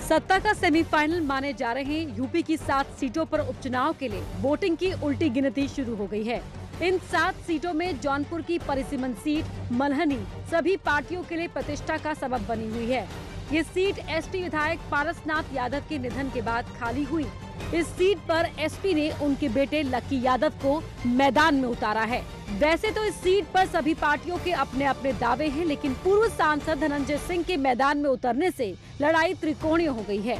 सत्ता का सेमीफाइनल माने जा रहे यूपी की 7 सीटों पर उपचुनाव के लिए वोटिंग की उल्टी गिनती शुरू हो गई है। इन 7 सीटों में जौनपुर की परिसीमन सीट मल्हनी सभी पार्टियों के लिए प्रतिष्ठा का सबब बनी हुई है। ये सीट एसपी विधायक पारसनाथ यादव के निधन के बाद खाली हुई। इस सीट पर एसपी ने उनके बेटे लक्की यादव को मैदान में उतारा है। वैसे तो इस सीट पर सभी पार्टियों के अपने अपने दावे हैं, लेकिन पूर्व सांसद धनंजय सिंह के मैदान में उतरने से लड़ाई त्रिकोणीय हो गई है।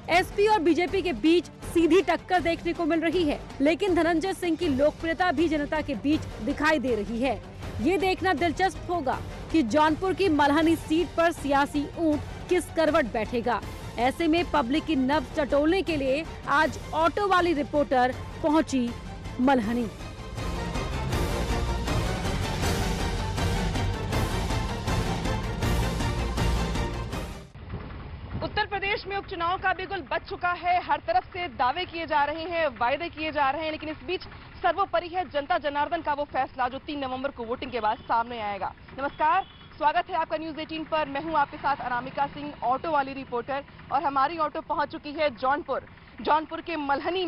एसपी और बीजेपी के बीच सीधी टक्कर देखने को मिल रही है, लेकिन धनंजय सिंह की लोकप्रियता भी जनता के बीच दिखाई दे रही है। ये देखना दिलचस्प होगा कि जौनपुर की मल्हनी सीट पर सियासी ऊंट किस करवट बैठेगा। ऐसे में पब्लिक की नब्ज टटोलने के लिए आज ऑटो वाली रिपोर्टर पहुंची मल्हनी। उत्तर प्रदेश में उपचुनाव का बिगुल बज चुका है। हर तरफ से दावे किए जा रहे हैं, वायदे किए जा रहे हैं, लेकिन इस बीच सर्वोपरि है जनता जनार्दन का वो फैसला जो 3 नवंबर को वोटिंग के बाद सामने आएगा। नमस्कार, स्वागत है आपका न्यूज 18 पर। मैं हूं आपके साथ अनामिका सिंह, ऑटो वाली रिपोर्टर, और हमारी ऑटो पहुंच चुकी है जौनपुर के मल्हनी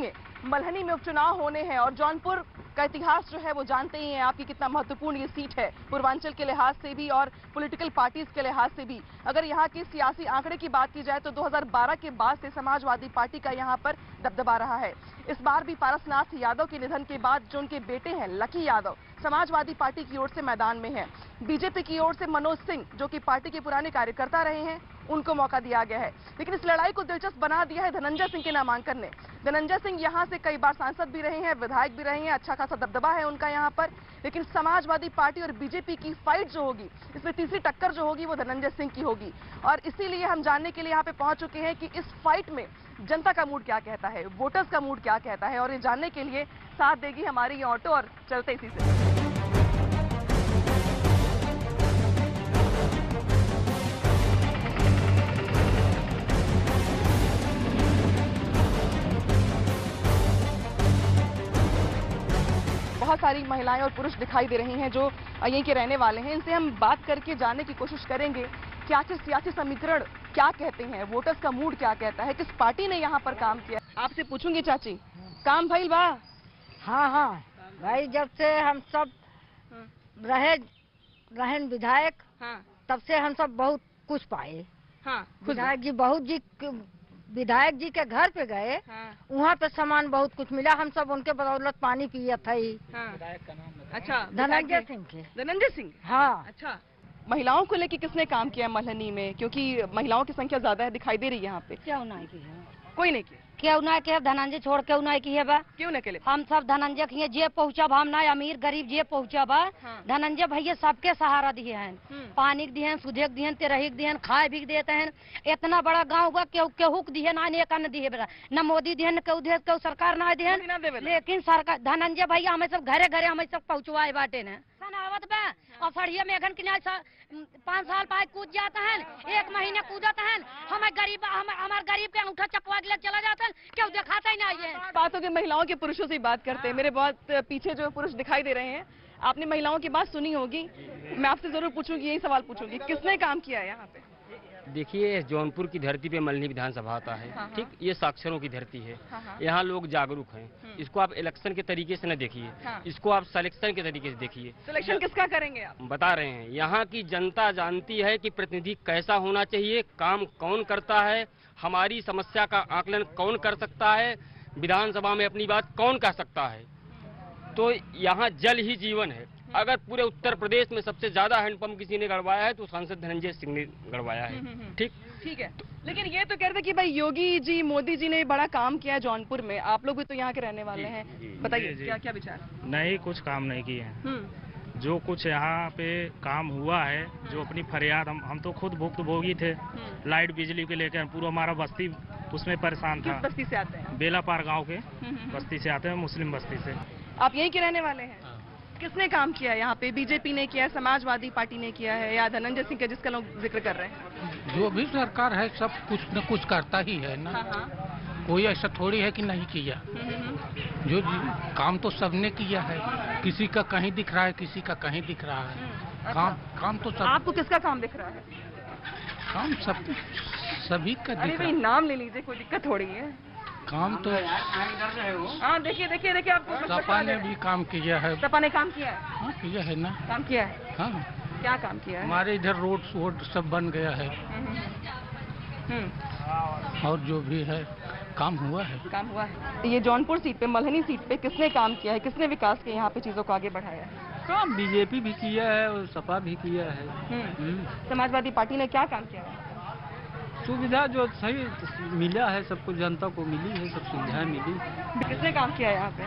में उपचुनाव होने हैं। और जौनपुर का इतिहास जो है वो जानते ही हैं आपकी कितना महत्वपूर्ण ये सीट है, पूर्वांचल के लिहाज से भी और पॉलिटिकल पार्टीज के लिहाज से भी। अगर यहाँ के सियासी आंकड़े की बात की जाए तो 2012 के बाद से समाजवादी पार्टी का यहाँ पर दबदबा रहा है। इस बार भी पारसनाथ यादव के निधन के बाद जो उनके बेटे हैं लक्की यादव समाजवादी पार्टी की ओर से मैदान में हैं। बीजेपी की ओर से मनोज सिंह जो कि पार्टी के पुराने कार्यकर्ता रहे हैं, उनको मौका दिया गया है। लेकिन इस लड़ाई को दिलचस्प बना दिया है धनंजय सिंह के नामांकन ने। धनंजय सिंह यहाँ से कई बार सांसद भी रहे हैं, विधायक भी रहे हैं, अच्छा खासा दबदबा है उनका यहाँ पर। लेकिन समाजवादी पार्टी और बीजेपी की फाइट जो होगी, इसमें तीसरी टक्कर जो होगी वो धनंजय सिंह की होगी। और इसीलिए हम जानने के लिए यहाँ पे पहुंच चुके हैं कि इस फाइट में जनता का मूड क्या कहता है, वोटर्स का मूड क्या कहता है। और ये जानने के लिए साथ देगी हमारी ये ऑटो, और चलते इसी से। बहुत सारी महिलाएं और पुरुष दिखाई दे रही हैं जो यहीं के रहने वाले हैं। इनसे हम बात करके जानने की कोशिश करेंगे कि आखिर सियासी समीकरण क्या कहते हैं, वोटर्स का मूड क्या कहता है, किस पार्टी ने यहाँ पर काम किया। आपसे पूछूंगी चाची, काम भइल बा? हाँ भाई, जब से हम सब रहे विधायक, तब से हम सब बहुत कुछ पाए। विधायक जी के घर पे गए, वहाँ पे सामान बहुत कुछ मिला। हम सब उनके बदौलत पानी पिया था। विधायक का नाम? अच्छा, धनंजय सिंह के। धनंजय सिंह? हाँ। अच्छा, महिलाओं को लेके किसने काम किया मल्हनी में? क्योंकि महिलाओं की संख्या ज्यादा है, दिखाई दे रही है यहाँ पे। क्या नहीं की है? कोई नहीं किया। क्यों ना के धनंजय छोड़ के नहीं की है बा? क्यों न के? हम सब धनंजय किए, जे पहुँचा हम ना अमीर गरीब जे पहुँचा बा। धनंजय भैया सबके सहारा दिए हैं, पानी दिए हैं, सुधे दिए हैं, तेरही दिए हैं, खाए भी देते हैं। इतना बड़ा गाँव बा, केहू दिए ना, एक न दिए बेटा, न मोदी दिए, न केहू सरकार ना दिए। लेकिन सरकार धनंजय भैया हमें सब घरे घरे हमें सब पहुँचवाए बाटे न। आवत बा और फड़िया मेघन किनारे 5 साल बाद कूद जाता है, 1 महीने कूदता है। हमारे गरीब के अंगूठा चपवा के चला जाता है, क्यों दिखाता ही नहीं है। बात हो गई महिलाओं के, पुरुषों से बात करते हैं। मेरे बहुत पीछे जो पुरुष दिखाई दे रहे हैं, आपने महिलाओं की बात सुनी होगी। मैं आपसे जरूर पूछूंगी, यही सवाल पूछूंगी, किसने काम किया है यहाँ पे? देखिए, जौनपुर की धरती पे मल्हनी विधानसभा आता है। ठीक, ये साक्षरों की धरती है। यहाँ लोग जागरूक हैं। इसको आप इलेक्शन के तरीके से न देखिए, इसको आप सिलेक्शन के तरीके से देखिए। सिलेक्शन किसका करेंगे आप? बता रहे हैं, यहाँ की जनता जानती है कि प्रतिनिधि कैसा होना चाहिए, काम कौन करता है, हमारी समस्या का आकलन कौन कर सकता है, विधानसभा में अपनी बात कौन कह सकता है। तो यहाँ जल ही जीवन है। अगर पूरे उत्तर प्रदेश में सबसे ज्यादा हैंडपंप किसी ने गड़वाया है तो सांसद धनंजय सिंह ने गड़वाया है। ठीक है। लेकिन ये तो कहते कि भाई योगी जी, मोदी जी ने बड़ा काम किया जौनपुर में। आप लोग भी तो यहाँ के रहने वाले हैं, बताइए क्या क्या विचार? नहीं, कुछ काम नहीं किए हैं। जो कुछ यहाँ पे काम हुआ है, जो अपनी फरियाद, हम तो खुद भुक्तभोगी थे। लाइट बिजली के लेकर पूरा हमारा बस्ती उसमें परेशान था। किस बस्ती से आते हैं? बेलापार गाँव के बस्ती से आते हैं, मुस्लिम बस्ती से। आप यहीं के रहने वाले हैं? किसने काम किया यहाँ पे? बीजेपी ने किया, समाजवादी पार्टी ने किया है, या धनंजय सिंह का जिसका लोग जिक्र कर रहे हैं? जो भी सरकार है सब कुछ न कुछ करता ही है ना। कोई ऐसा थोड़ी है कि नहीं किया। जो काम तो सबने किया है, किसी का कहीं दिख रहा है, किसी का कहीं दिख रहा है। काम तो सब। आपको किसका काम दिख रहा है? काम सभी का अरे दिख भाई रहा। नाम ले लीजिए, कोई दिक्कत थोड़ी है। काम तो हाँ देखिए देखिए देखिए, आपको कुछ सपा बता ने दे। भी काम किया है। सपा ने काम किया है? हाँ किया है ना। काम किया है? हाँ क्या काम किया है? हमारे इधर रोड सब बन गया है और जो भी है काम हुआ है। काम हुआ है। ये जौनपुर सीट पे, मल्हनी सीट पे किसने काम किया है, किसने विकास के यहाँ पे चीजों को आगे बढ़ाया है? काम बीजेपी भी किया है और सपा भी किया है। समाजवादी पार्टी ने क्या काम किया है? सुविधा जो सही मिला है सबको, जनता को मिली है, सब सुविधाएं मिली। किसने काम किया है यहाँ पे?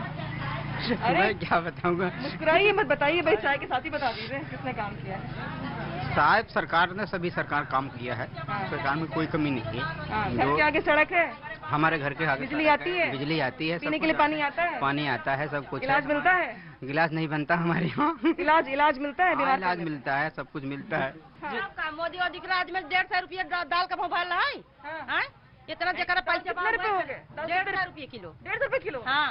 अरे मैं क्या बताऊंगा। मुस्कुराइए मत, बताइए भाई, चाय के साथ ही बता दीजिए किसने काम किया है। साहब सरकार ने सभी सरकार काम किया है। सरकार में कोई कमी नहीं हाँ, है। घर के आगे सड़क है, हमारे घर के आगे बिजली आती है, बिजली आती है, पीने के लिए पानी आता है, पानी आता है, सब कुछ इलाज मिलता है, गिलास नहीं बनता हमारे यहाँ। इलाज मिलता है, बीमार इलाज मिलता है, सब कुछ मिलता है। मोदी और दिख रहा है 150 रुपये दाल का भाव बढ़ रहा है। इतना जरा पैसा कितने रुपए हो गए? 150 रुपये किलो। 150 रुपए किलो? हाँ,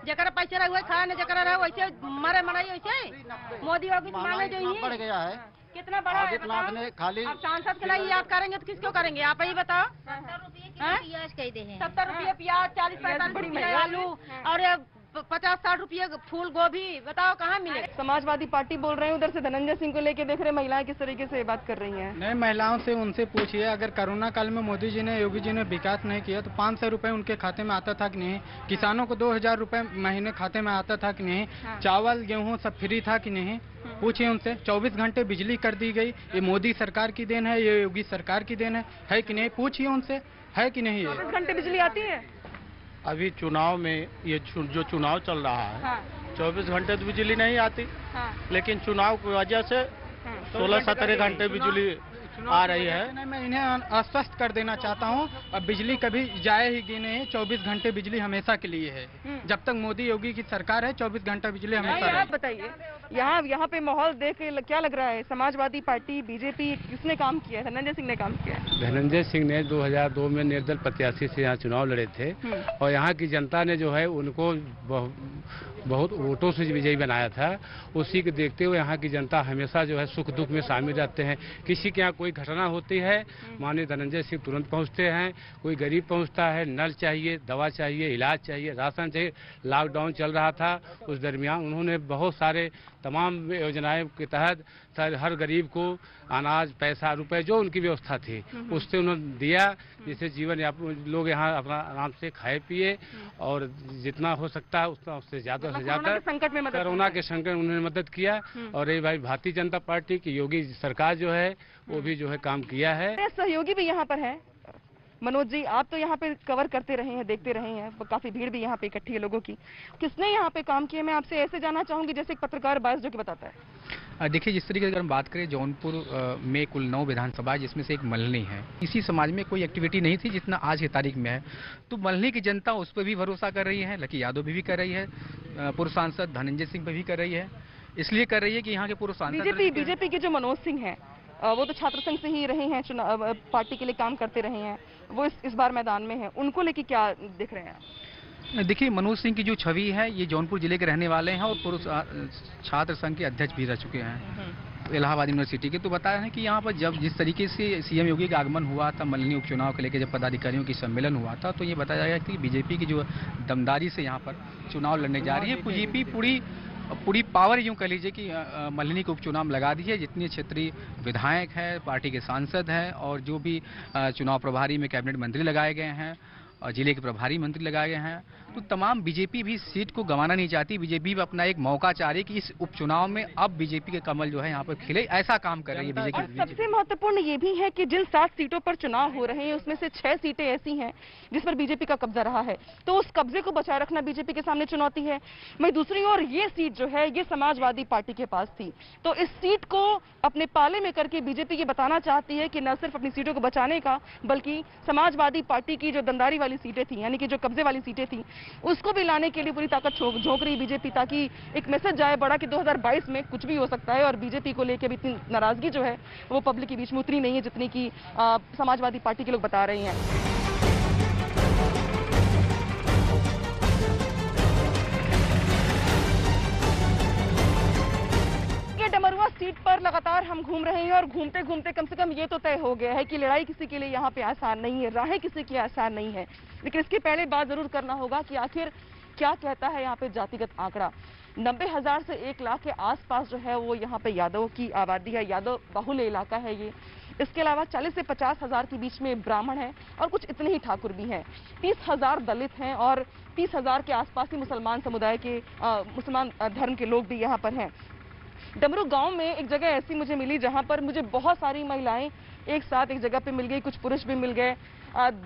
जरा पैसा रहा खाए न जरा रहा वैसे मरे मराई वैसे मोदी योगी मांगे जो बढ़ गया है। कितना बड़ा है बताओ? ने खाली अब सांसद के लिए आप करेंगे तो किसको करेंगे, आप ही बताओ। 70 रुपये प्याज, 40-45 रुपये आलू और 50-60 रुपये फूल गोभी, बताओ कहाँ मिले? समाजवादी पार्टी बोल रहे हैं, उधर से धनंजय सिंह को लेके देख रहे महिलाएं किस तरीके से बात कर रही हैं। नहीं, महिलाओं से उनसे पूछिए, अगर कोरोना काल में मोदी जी ने, योगी जी ने विकास नहीं किया तो 500 रुपए उनके खाते में आता था कि नहीं? किसानों को 2000 रुपए महीने खाते में आता था कि नहीं? चावल गेहूं सब फ्री था कि नहीं? पूछिए उनसे। 24 घंटे बिजली कर दी गई, ये मोदी सरकार की देन है, ये योगी सरकार की देन है कि नहीं? पूछिए उनसे, है कि नहीं? 24 घंटे बिजली आती है? अभी चुनाव में ये जो चुनाव चल रहा है 24 घंटे तो बिजली नहीं आती, लेकिन चुनाव की वजह से 16-17 घंटे बिजली आ रही है। नहीं, मैं इन्हें आश्वस्त कर देना चाहता हूँ, अब बिजली कभी जाएगी नहीं। 24 घंटे बिजली हमेशा के लिए है। जब तक मोदी योगी की सरकार है 24 घंटा बिजली हमेशा आप रहेगी। बताइए, यहाँ पे माहौल देख के क्या लग रहा है? समाजवादी पार्टी, बीजेपी, किसने काम किया है? धनंजय सिंह ने काम किया है। धनंजय सिंह ने 2002 में निर्दल प्रत्याशी से यहाँ चुनाव लड़े थे और यहाँ की जनता ने जो है उनको बहुत वोटों से विजयी बनाया था। उसी को देखते हुए यहाँ की जनता हमेशा जो है सुख दुख में शामिल रहते हैं। किसी के यहाँ कोई घटना होती है, माननीय धनंजय सिंह तुरंत पहुँचते हैं। कोई गरीब पहुँचता है, नल चाहिए, दवा चाहिए, इलाज चाहिए, राशन चाहिए। लॉकडाउन चल रहा था, उस दरमियान उन्होंने बहुत सारे तमाम योजनाएं के तहत हर गरीब को अनाज, पैसा, रुपए जो उनकी व्यवस्था थी उससे उन्होंने दिया, जिससे जीवन यापन लोग यहाँ अपना आराम से खाए पिए और जितना हो सकता है उतना उससे ज्यादा से ज्यादा संकट में कोरोना के संकट में उन्होंने मदद किया। और ये भाई भारतीय जनता पार्टी की योगी सरकार जो है वो भी जो है काम किया है। सहयोगी भी यहाँ पर है। मनोज जी, आप तो यहाँ पे कवर करते रहे हैं, देखते रहे हैं, काफी भीड़ भी यहाँ पे इकट्ठी है लोगों की। किसने यहाँ पे काम किया, मैं आपसे ऐसे जानना चाहूंगी जैसे एक पत्रकार बायस जो कि बताता है। देखिए, जिस तरीके से अगर हम बात करें, जौनपुर में कुल 9 विधानसभा है, जिसमें से एक मल्हनी है। इसी समाज में कोई एक्टिविटी नहीं थी जितना आज की तारीख में है, तो मल्हनी की जनता उस पर भी भरोसा कर रही है। लकी यादव भी कर रही है, पूर्व सांसद धनंजय सिंह पर भी कर रही है। इसलिए कर रही है कि यहाँ के पूर्व सांसद बीजेपी के जो मनोज सिंह है, वो तो छात्र संघ से ही रहे हैं, चुनाव पार्टी के लिए काम करते रहे हैं, वो इस बार मैदान में है। उनको लेके क्या देख रहे हैं? देखिए, मनोज सिंह की जो छवि है, ये जौनपुर जिले के रहने वाले हैं और पूर्व छात्र संघ के अध्यक्ष भी रह चुके हैं इलाहाबाद यूनिवर्सिटी के। तो बताया है कि यहाँ पर जब जिस तरीके से सीएम योगी का आगमन हुआ था, मल्हनी उपचुनाव को लेकर जब पदाधिकारियों की सम्मेलन हुआ था, तो ये बताया गया कि बीजेपी की जो दमदारी से यहाँ पर चुनाव लड़ने जा रही है। बीजेपी पूरी पावर यूं कह लीजिए कि मल्हनी को उपचुनाव में लगा दी है। जितने क्षेत्रीय विधायक हैं, पार्टी के सांसद हैं और जो भी चुनाव प्रभारी में कैबिनेट मंत्री लगाए गए हैं और जिले के प्रभारी मंत्री लगाए गए हैं, तो तमाम बीजेपी भी सीट को गंवाना नहीं चाहती। बीजेपी भी अपना एक मौका चाह रही है कि इस उपचुनाव में अब बीजेपी के कमल जो है यहाँ पर खिले, ऐसा काम कर रही है बीजेपी। सबसे महत्वपूर्ण ये भी है कि जिन 7 सीटों पर चुनाव हो रहे हैं उसमें से 6 सीटें ऐसी हैं जिस पर बीजेपी का कब्जा रहा है, तो उस कब्जे को बचाए रखना बीजेपी के सामने चुनौती है। वहीं दूसरी ओर ये सीट जो है ये समाजवादी पार्टी के पास थी, तो इस सीट को अपने पाले में करके बीजेपी ये बताना चाहती है कि न सिर्फ अपनी सीटों को बचाने का, बल्कि समाजवादी पार्टी की जो दमदारी वाली सीटें थी, यानी कि जो कब्जे वाली सीटें थी, उसको भी लाने के लिए पूरी ताकत झोंक रही बीजेपी, ताकि एक मैसेज जाए बड़ा कि 2022 में कुछ भी हो सकता है। और बीजेपी को लेकर भी इतनी नाराजगी जो है वो पब्लिक के बीच में उतरी नहीं है जितनी कि समाजवादी पार्टी के लोग बता रहे हैं। डमरुआ सीट पर लगातार हम घूम रहे हैं और घूमते घूमते कम से कम ये तो तय हो गया है कि लड़ाई किसी के लिए यहाँ पे आसान नहीं है, राहें किसी की आसान नहीं है। लेकिन इसके पहले बात जरूर करना होगा कि आखिर क्या कहता है यहाँ पे जातिगत आंकड़ा। 90,000 से 1 लाख के आसपास जो है वो यहाँ पे यादव की आबादी है, यादव बाहुल्य इलाका है ये। इसके अलावा 40 से 50,000 के बीच में ब्राह्मण हैं और कुछ इतने ही ठाकुर भी हैं। 30,000 दलित हैं और 30,000 के आसपास ही मुसलमान समुदाय के मुसलमान धर्म के लोग भी यहाँ पर हैं। डमरू गांव में एक जगह ऐसी मुझे मिली जहां पर मुझे बहुत सारी महिलाएं एक साथ एक जगह पे मिल गई, कुछ पुरुष भी मिल गए।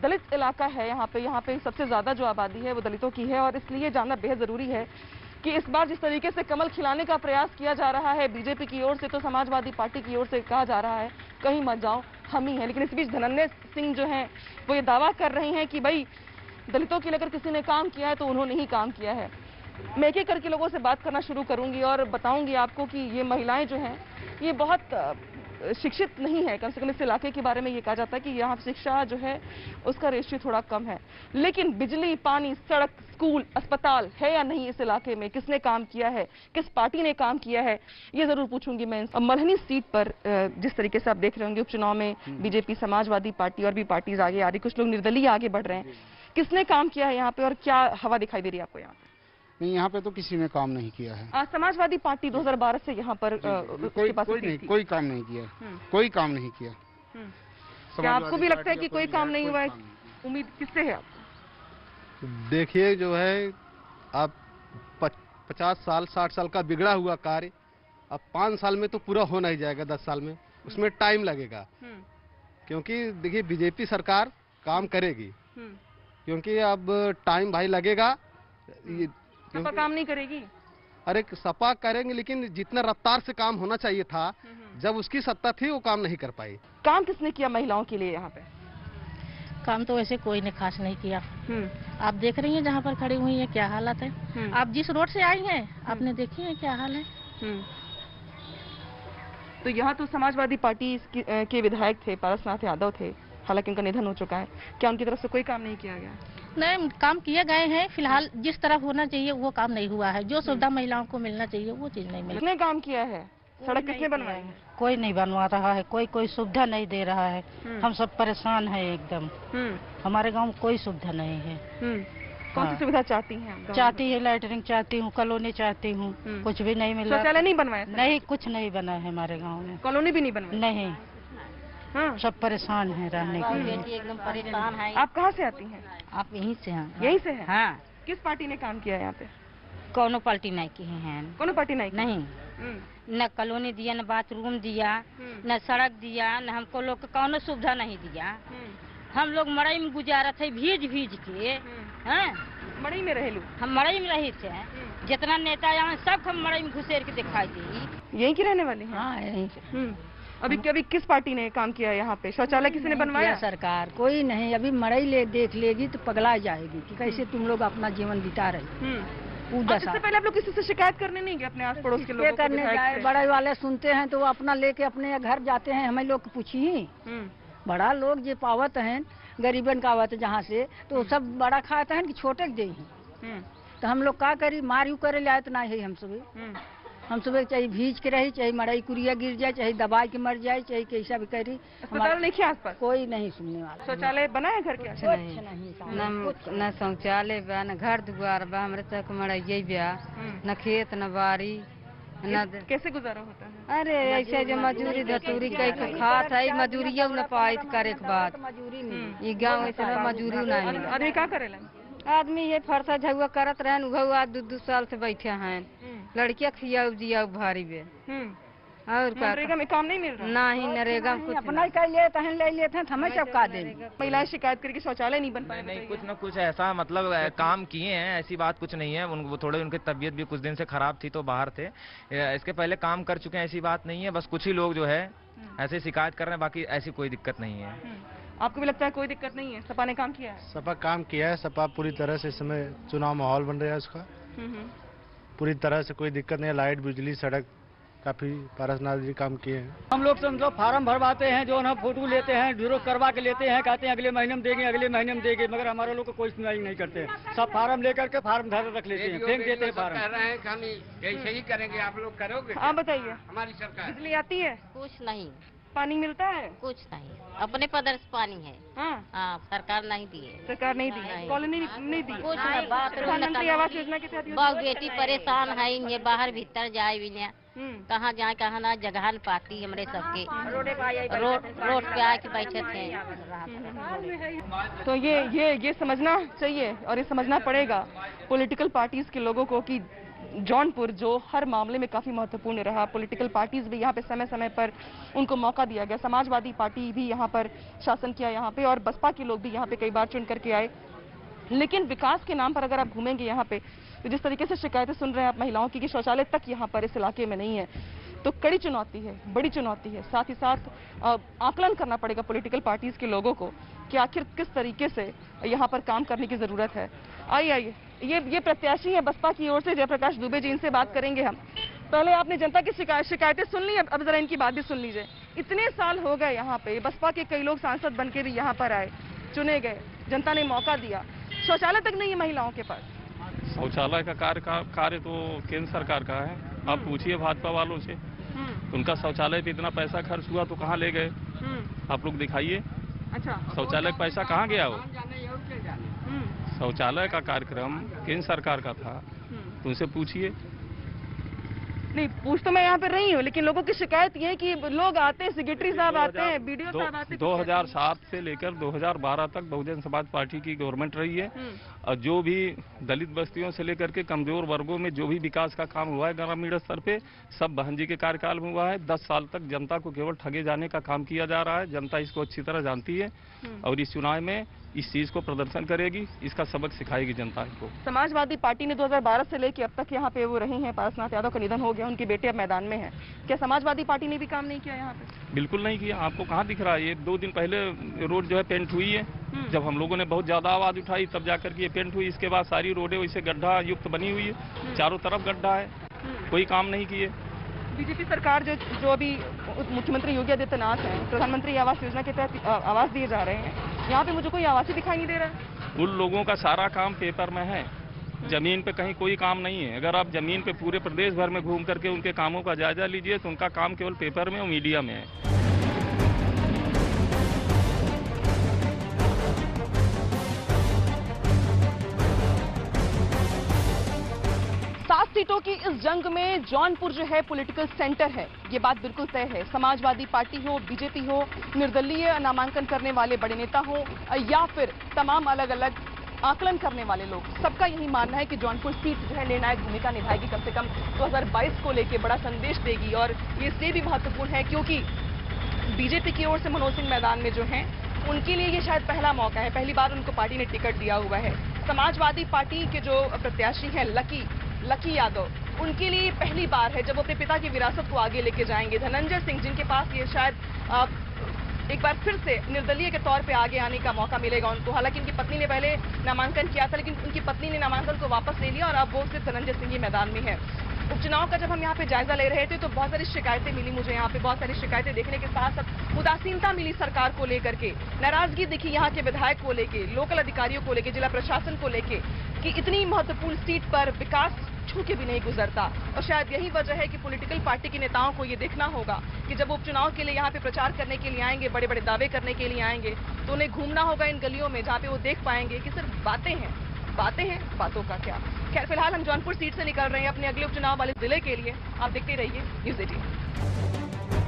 दलित इलाका है यहाँ पे सबसे ज्यादा जो आबादी है वो दलितों की है और इसलिए जानना बेहद जरूरी है कि इस बार जिस तरीके से कमल खिलाने का प्रयास किया जा रहा है बीजेपी की ओर से, तो समाजवादी पार्टी की ओर से कहा जा रहा है कहीं मत जाओ हम ही हैं। लेकिन इस बीच धनंजय सिंह जो हैं वो ये दावा कर रहे हैं कि भाई दलितों के लिए अगर किसी ने काम किया है तो उन्होंने ही काम किया है। मैं एक एक करके लोगों से बात करना शुरू करूंगी और बताऊंगी आपको कि ये महिलाएं जो हैं ये बहुत शिक्षित नहीं है। कम से कम इस इलाके के बारे में ये कहा जाता है कि यहाँ शिक्षा जो है उसका रेशियो थोड़ा कम है। लेकिन बिजली, पानी, सड़क, स्कूल, अस्पताल है या नहीं इस इलाके में, किसने काम किया है, किस पार्टी ने काम किया है, ये जरूर पूछूंगी मैं। मल्हनी सीट पर जिस तरीके से आप देख रहे होंगे उपचुनाव में बीजेपी, समाजवादी पार्टी और भी पार्टीज आगे आ रही, कुछ लोग निर्दलीय आगे बढ़ रहे हैं। किसने काम किया है यहाँ पे और क्या हवा दिखाई दे रही है आपको यहाँ पे? नहीं, यहाँ पे तो किसी ने काम नहीं किया है। समाजवादी पार्टी 2012 से यहाँ पर कोई काम नहीं किया, कोई काम नहीं किया। क्या आपको भी लगता है कि कोई काम नहीं हुआ है? उम्मीद किससे है आप? देखिए जो है, आप 50 साल 60 साल का बिगड़ा हुआ कार्य अब 5 साल में तो पूरा हो नहीं जाएगा, 10 साल में उसमें टाइम लगेगा। क्योंकि देखिए बीजेपी सरकार काम करेगी, क्योंकि अब टाइम भाई लगेगा। सपा काम नहीं करेगी? अरे सपा करेंगे, लेकिन जितना रफ्तार से काम होना चाहिए था जब उसकी सत्ता थी वो काम नहीं कर पाई। काम किसने किया महिलाओं के लिए यहाँ पे? काम तो वैसे कोई ने खास नहीं किया। आप देख रही हैं जहाँ पर खड़ी हुई है क्या हालत है। आप जिस रोड से आई हैं आपने देखी है क्या हाल है। तो यहाँ तो समाजवादी पार्टी के विधायक थे, पारसनाथ यादव थे, हालांकि उनका निधन हो चुका है। क्या उनकी तरफ से कोई काम नहीं किया गया? नहीं, काम किए गए हैं। फिलहाल जिस तरफ होना चाहिए वो काम नहीं हुआ है। जो सुविधा महिलाओं को मिलना चाहिए वो चीज नहीं मिली। किसने काम किया है? सड़क किसने बनवाई है? कोई नहीं बनवा रहा है, कोई सुविधा नहीं दे रहा है। हम सब परेशान हैं एकदम। हमारे गांव में कोई सुविधा नहीं है। कौन सी सुविधा चाहती हैं? चाहती है लैटरिन चाहती हूँ, कॉलोनी चाहती हूँ, कुछ भी नहीं मिला। शौचालय नहीं बनवाया? नहीं, कुछ नहीं बना है हमारे गाँव में। कॉलोनी भी नहीं बनवाई? नहीं, सब परेशान है रहने के लिए। एकदम परेशान है। आप कहाँ से आती हैं? आप यहीं से हैं? यहीं से हैं? हाँ। किस पार्टी ने काम किया है यहाँ पे? कौनो पार्टी नहीं की है। कौनो पार्टी नहीं? न कॉलोनी दिया, न बाथरूम दिया, न सड़क दिया, न हमको लोग को कौनो सुविधा नहीं दिया। हम लोग मड़ई में गुजारा थे भीज के। मड़ई में रहेलू? हम मड़ई में रही थे। जितना नेता यहाँ सब हम मड़ई में घुसेर के दिखाई दी। यहीं की रहने वाली? हाँ, यहीं से। अभी किस पार्टी ने काम किया यहाँ पे? शौचालय किसी ने बनवाया? सरकार कोई नहीं। अभी मड़ई देख लेगी तो पगला जाएगी कि कैसे तुम लोग अपना जीवन बिता रहे। इससे पहले आप लोग किसी से शिकायत करने नहीं गए अपने आस पड़ोस के लोगों को? करने जाए, बड़े वाले सुनते हैं तो वो अपना लेके अपने घर जाते हैं। हमें लोग पूछी बड़ा लोग जो पावत हैं गरीबन का आवत जहाँ से, तो सब बड़ा खाते हैं कि छोटे दे। तो हम लोग का करी, मार करे लाए तो नहीं है। हम सुबह चाहे भीज के रही, चाहे मड़ई कुरिया गिर जाए, चाहे दबा के मर जाए, चाहे कैसा भी करी। अस्पताल नहीं किया आसपास? कोई नहीं सुनने वाला। शौचालय बना है घर के? न शौचालय बा, न घर दुआर बा, हमारे तक मड़ई बा, न खेत न बाड़ी। कैसे गुजारा होता है? अरे ऐसे जो मजूरी धतूरी कई के खात है, मजूरियों न पाई करे के बाद ये गाँव ऐसे मजूरी नहीं। आदमी क्या करेला? आदमी ये फरसा झुआ करत रहन, उहा 2 साल से बैठे हैं। लड़कियां खिया दिया भारी बे। और नरेगा में काम नहीं मिल रहा? नहीं, नरेगा में कुछ अपना कर लेते हैं, ले लेते हैं, हमें सब का दें। महिलाएं शिकायत करके शौचालय नहीं बन पाए? नहीं, कुछ न कुछ ऐसा मतलब काम किए हैं, ऐसी बात कुछ नहीं है। उनको थोड़े उनकी तबीयत भी कुछ दिन से खराब थी तो बाहर थे। इसके पहले काम कर चुके हैं, ऐसी बात नहीं है। बस कुछ ही लोग जो है ऐसे शिकायत कर रहे हैं, बाकी ऐसी कोई दिक्कत नहीं है। आपको भी लगता है कोई दिक्कत नहीं है? सपा ने काम किया है? सपा काम किया है। सपा पूरी तरह से इस समय चुनाव माहौल बन रहा है उसका। पूरी तरह से कोई दिक्कत नहीं है। लाइट, बिजली, सड़क काफी पारसनाथ जी काम किए हैं। हम लोग समझो फार्म भरवाते हैं, जो ना फोटो लेते हैं, ड्यूरो करवा के लेते हैं, कहते हैं अगले महीने में देंगे, अगले महीने में देंगे, मगर हमारे लोग को कोई सुनवाई नहीं करते। सब फार्म लेकर के फार्म धर रख लेते हैं, फेंक देते हैं फार्म। कह रहे हैं कि हम ऐसे ही करेंगे, आप लोग करोगे? हाँ बताइए, हमारी सरकार बिजली आती है? कुछ नहीं। पानी मिलता है? कुछ नहीं, अपने पदर से पानी है। हाँ, सरकार नहीं दी है। सरकार नहीं दी, कॉलोनी नहीं दी, कुछ नहीं। प्रधानमंत्री आवास योजना के तहत बहु बेटी परेशान है, ये बाहर भीतर जाए भी नहीं, कहाँ जाए कहाँ ना, जगह न पाती हमरे सबके, रोड पे आके बैठे थे। तो ये समझना चाहिए और ये समझना पड़ेगा पॉलिटिकल पार्टीज के लोगों को कि जौनपुर जो हर मामले में काफी महत्वपूर्ण रहा, पॉलिटिकल पार्टीज भी यहाँ पे समय समय पर उनको मौका दिया गया। समाजवादी पार्टी भी यहाँ पर शासन किया यहाँ पे, और बसपा के लोग भी यहाँ पे कई बार चुन करके आए। लेकिन विकास के नाम पर अगर आप घूमेंगे यहाँ पे, तो जिस तरीके से शिकायतें सुन रहे हैं आप महिलाओं की कि शौचालय तक यहाँ पर इस इलाके में नहीं है, तो कड़ी चुनौती है, बड़ी चुनौती है। साथ ही साथ आकलन करना पड़ेगा पॉलिटिकल पार्टीज के लोगों को कि आखिर किस तरीके से यहाँ पर काम करने की जरूरत है। आइए ये प्रत्याशी है बसपा की ओर से जयप्रकाश दुबे जी, इनसे बात करेंगे हम। पहले आपने जनता की शिकायतें सुन ली, अब जरा इनकी बात भी सुन लीजिए। इतने साल हो गए यहाँ पे, बसपा के कई लोग सांसद बन के भी यहाँ पर आए, चुने गए, जनता ने मौका दिया, शौचालय तक नहीं है महिलाओं के पास। शौचालय का कार्य तो केंद्र सरकार का है। आप पूछिए भाजपा वालों से, उनका शौचालय पे इतना पैसा खर्च हुआ तो कहाँ ले गए? आप लोग दिखाइए। अच्छा, शौचालय का पैसा कहाँ गया? हो शौचालय का कार्यक्रम केंद्र सरकार का था, तो उनसे पूछिए। नहीं, पूछ तो मैं यहाँ पे रही हूँ, लेकिन लोगों की शिकायत ये है कि लोग आते हैं, सेक्रेटरी साहब आते हैं, बीडीओ साहब आते हैं। 2007 से लेकर 2012 तक बहुजन समाज पार्टी की गवर्नमेंट रही है, और जो भी दलित बस्तियों से लेकर के कमजोर वर्गों में जो भी विकास का काम हुआ है ग्रामीण स्तर पे, सब बहन जी के कार्यकाल में हुआ है। 10 साल तक जनता को केवल ठगे जाने का काम किया जा रहा है। जनता इसको अच्छी तरह जानती है, और इस चुनाव में इस चीज को प्रदर्शन करेगी, इसका सबक सिखाएगी जनता को। समाजवादी पार्टी ने 2012 से लेकर अब तक यहाँ पे वो रहे हैं, पारसनाथ यादव का निधन हो गया, उनके बेटे अब मैदान में हैं। क्या समाजवादी पार्टी ने भी काम नहीं किया यहाँ पे? बिल्कुल नहीं किया। आपको कहाँ दिख रहा है? ये 2 दिन पहले रोड जो है पेंट हुई है, जब हम लोगों ने बहुत ज्यादा आवाज उठाई तब जाकर के ये पेंट हुई। इसके बाद सारी रोडें वैसे गड्ढा युक्त बनी हुई है, चारों तरफ गड्ढा है, कोई काम नहीं किए। बीजेपी सरकार जो अभी मुख्यमंत्री योगी आदित्यनाथ हैं, प्रधानमंत्री आवास योजना के तहत आवास दिए जा रहे हैं, यहाँ पे मुझे कोई आवास ही दिखाई नहीं दे रहा है। उन लोगों का सारा काम पेपर में है, जमीन पे कहीं कोई काम नहीं है। अगर आप जमीन पे पूरे प्रदेश भर में घूम करके उनके कामों का जायजा लीजिए तो उनका काम केवल पेपर में और मीडिया में है। 7 सीटों की इस जंग में जौनपुर जो है पॉलिटिकल सेंटर है, ये बात बिल्कुल तय है। समाजवादी पार्टी हो, बीजेपी हो, निर्दलीय नामांकन करने वाले बड़े नेता हो, या फिर तमाम अलग अलग आकलन करने वाले लोग, सबका यही मानना है कि जौनपुर सीट जो है निर्णायक भूमिका निभाएगी, कम से कम 2022 को लेकर बड़ा संदेश देगी। और ये इसलिए भी महत्वपूर्ण है क्योंकि बीजेपी की ओर से मनोज सिंह मैदान में जो है, उनके लिए ये शायद पहला मौका है, पहली बार उनको पार्टी ने टिकट दिया हुआ है। समाजवादी पार्टी के जो प्रत्याशी हैं लकी यादव, उनके लिए पहली बार है जब वो अपने पिता की विरासत को आगे लेके जाएंगे। धनंजय सिंह, जिनके पास ये शायद एक बार फिर से निर्दलीय के तौर पे आगे आने का मौका मिलेगा उनको। हालांकि उनकी पत्नी ने पहले नामांकन किया था, लेकिन उनकी पत्नी ने नामांकन को वापस ले लिया और अब वो सिर्फ धनंजय सिंह ही मैदान में है। उपचुनाव का जब हम यहाँ पे जायजा ले रहे थे तो बहुत सारी शिकायतें मिली मुझे, यहाँ पे बहुत सारी शिकायतें देखने के साथ साथ उदासीनता मिली सरकार को लेकर के, नाराजगी दिखी यहाँ के विधायक को लेके, लोकल अधिकारियों को लेके, जिला प्रशासन को लेके कि इतनी महत्वपूर्ण सीट पर विकास छू के भी नहीं गुजरता। और शायद यही वजह है कि पॉलिटिकल पार्टी के नेताओं को ये देखना होगा कि जब वो उपचुनाव के लिए यहाँ पे प्रचार करने के लिए आएंगे, बड़े बड़े दावे करने के लिए आएंगे, तो उन्हें घूमना होगा इन गलियों में जहाँ पे वो देख पाएंगे कि सिर्फ बातें हैं, बातों का क्या। खैर, फिलहाल हम जौनपुर सीट से निकल रहे हैं अपने अगले उपचुनाव वाले जिले के लिए। आप देखते रहिए न्यूज़ 18।